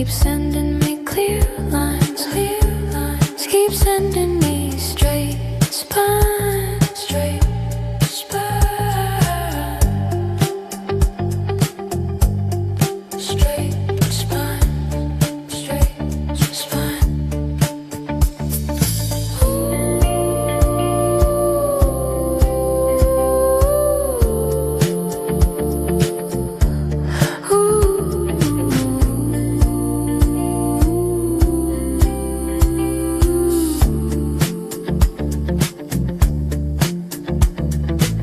Keep sending me clear lines, keep sending me straight spine, straight spine, straight spine, straight spine.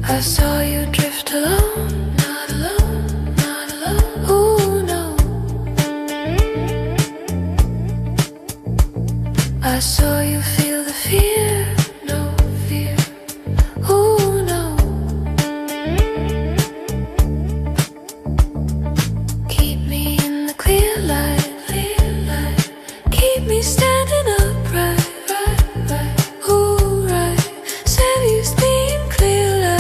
I saw you drift alone, not alone, not alone. Ooh, no. I saw you feel the fear, no fear. Ooh, no. Keep me in the clear light, keep me standing upright, right. Ooh, right. Save you steam clear light.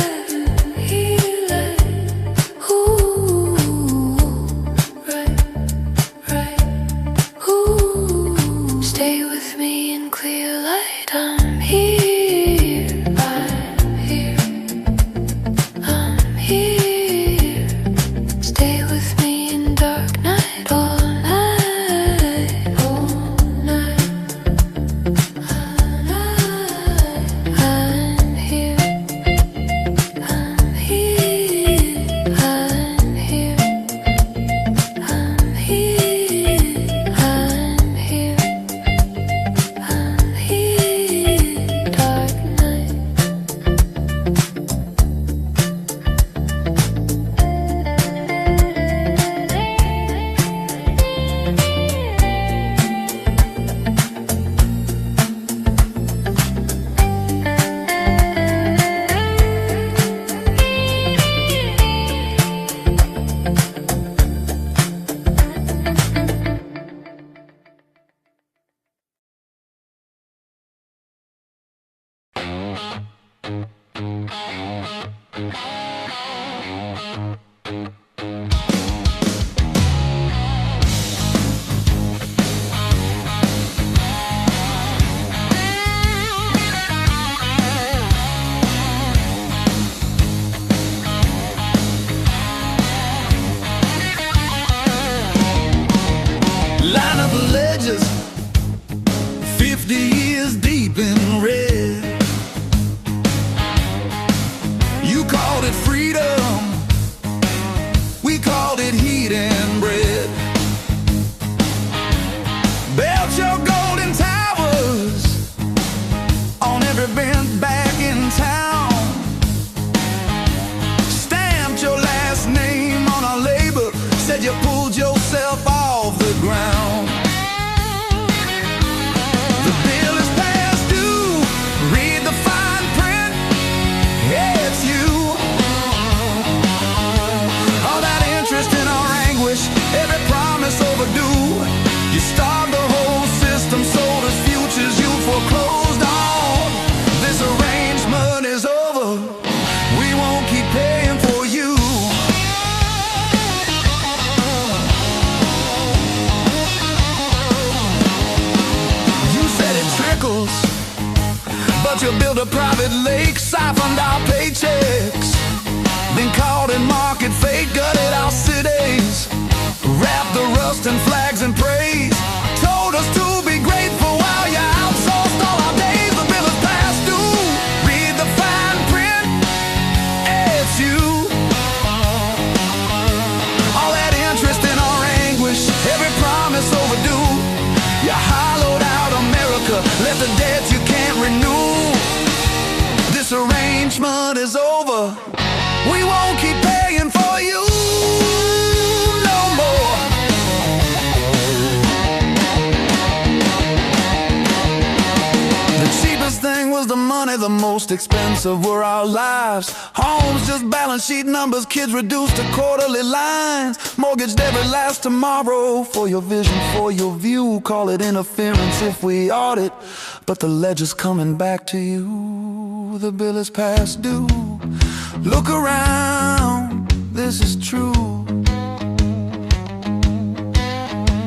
Stay with me in clear light. I'm here, I'm here, I'm here. Stay with me in dark night, all night, all night, all night. I'm here, I'm here, I'm here, I'm here, I'm here. Line up the ledges, 50 years deep in red. You called it freedom, we called it heat and bread. Built your golden towers on every bent back in town. Stamped your last name on our labor, said you pulled yourself off the ground. The bill is past due, read the fine print, it's you. All that interest in our anguish, every promise overdue. You starved the whole system, sold us futures you foreclosed on. This arrangement is over, we won't keep paying for you. But you built a private lake, siphoned our paychecks, then called it market fate, gutted our cities, wrapped the rust in flags and praise, told us to be grateful while you outsourced all our days. The bill is past due, read the fine print, it's you. All that interest in our anguish, every promise overdue. You hollowed out America, left the debts you can't renew. This arrangement is over, we won't keep paying for you no more. The cheapest thing was the money, the most expensive were our lives. Homes just balance sheet numbers, kids reduced to quarterly lines. Mortgaged every last tomorrow for your vision, for your view. Call it interference if we audit, but the ledger's coming back to you. The bill is past due. Look around, this is true.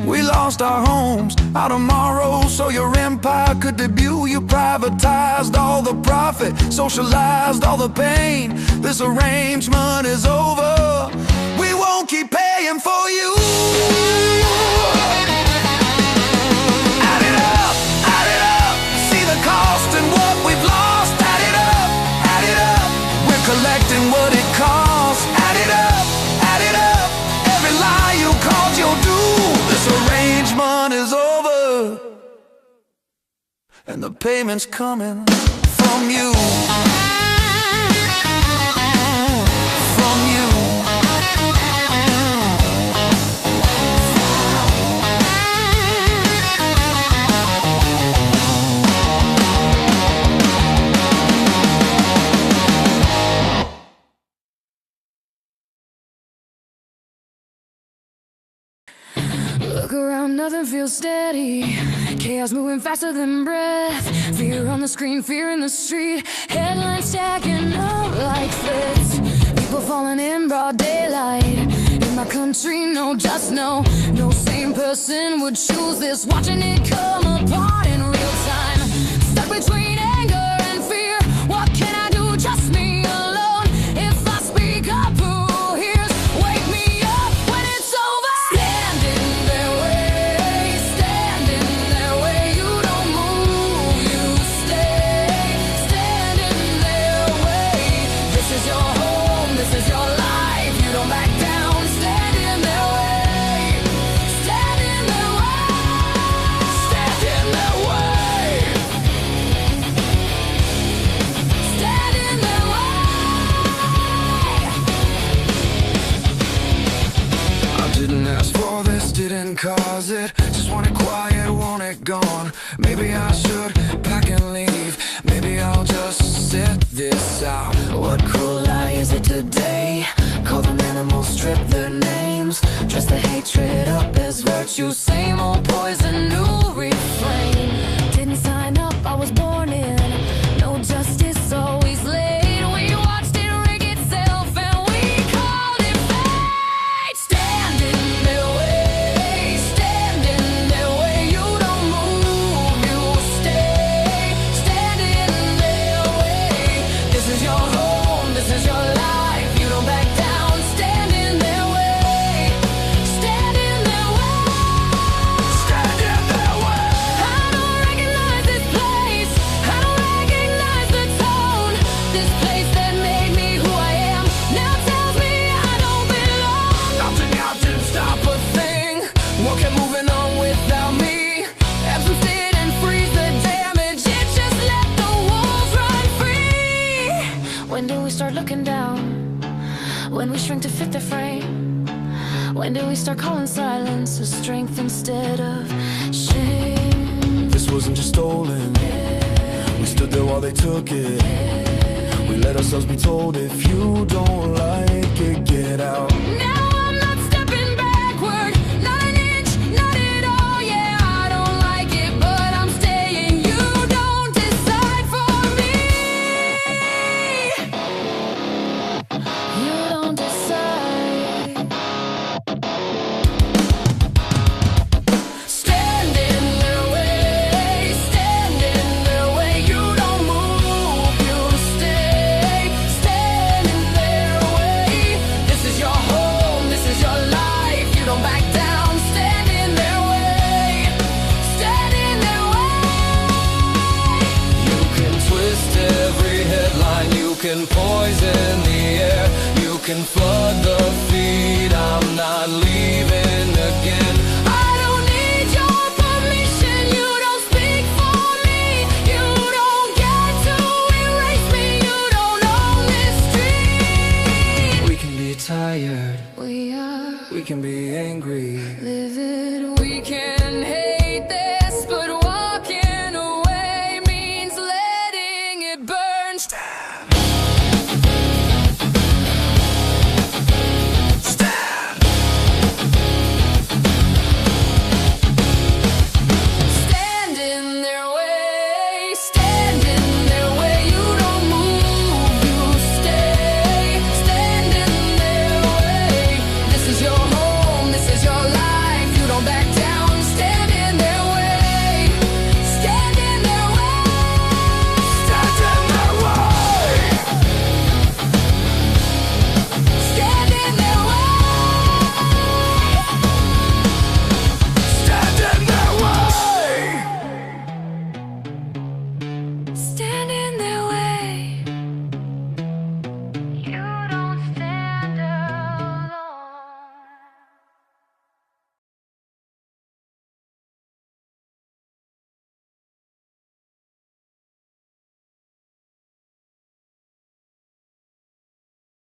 We lost lost our homes, our tomorrow, so your empire could debut. You privatized all the profit, socialized all the pain. This arrangement is over. We won't keep paying for you. Add it up, see the cost and what we've lost. Add it up, we're collecting what it costs. Add it up, every lie you called your due. This arrangement is over, and the payment's coming from you. From you. Look around, nothing feels steady. Chaos moving faster than breath. Fear on the screen, fear in the street. Headlines stacking up like threats. People falling in broad daylight. In my country, no, just no. No sane person would choose this. Watching it come apart in real time. Stuck between anger and fear. What can I do? Just me alone. If I speak up, who hears? Wake me up when it's over. Standing there, you don't move, you stay. Standing there, this is your home, this is your life. You don't back down. Standing there, standing there, standing there, standing there. I didn't ask for this, didn't cause it. Just want it quiet, want it gone. Maybe I should pack and leave. Maybe I'll just sit this out. What cruel lie is it today? Call them animals, strip their names. Dress the hatred up as virtue. Same old poison, new refrain. Didn't sign up, I was born in. No justice, always late. We watched it rig itself and we called it fate. Standing there, you don't move, you stay. Standing there, this is your home, this is your life. You don't back down. Standing there, standing there, Standing there, I don't recognize this place. I don't recognize the tone. This place that made me who I am now tells me I don't belong. nothing stop a thing. What kept moving on without me? Absence didn't freeze the damage. It just let the wolves run free. When do we start looking down? When we shrink to fit the frame? When do we start calling silence a strength instead of shame? This wasn't just stolen. We stood there while they took it. We let ourselves be told, if you don't like it, get out. Now I'm not stepping backward, not an inch, not at all. Yeah, I don't like it, but I'm staying. You don't decide for me. You don't decide. Standing there, you don't move, you stay. Standing there, this is your home, this is your life. You don't back down. Standing there, standing there. You can twist every headline, you can poison the air, you can flood the feed. I'm not leaving again. I don't need your permission. You don't speak for me. You don't get to erase me. You don't own this street. We can be tired, We are we can be angry. livid. We can't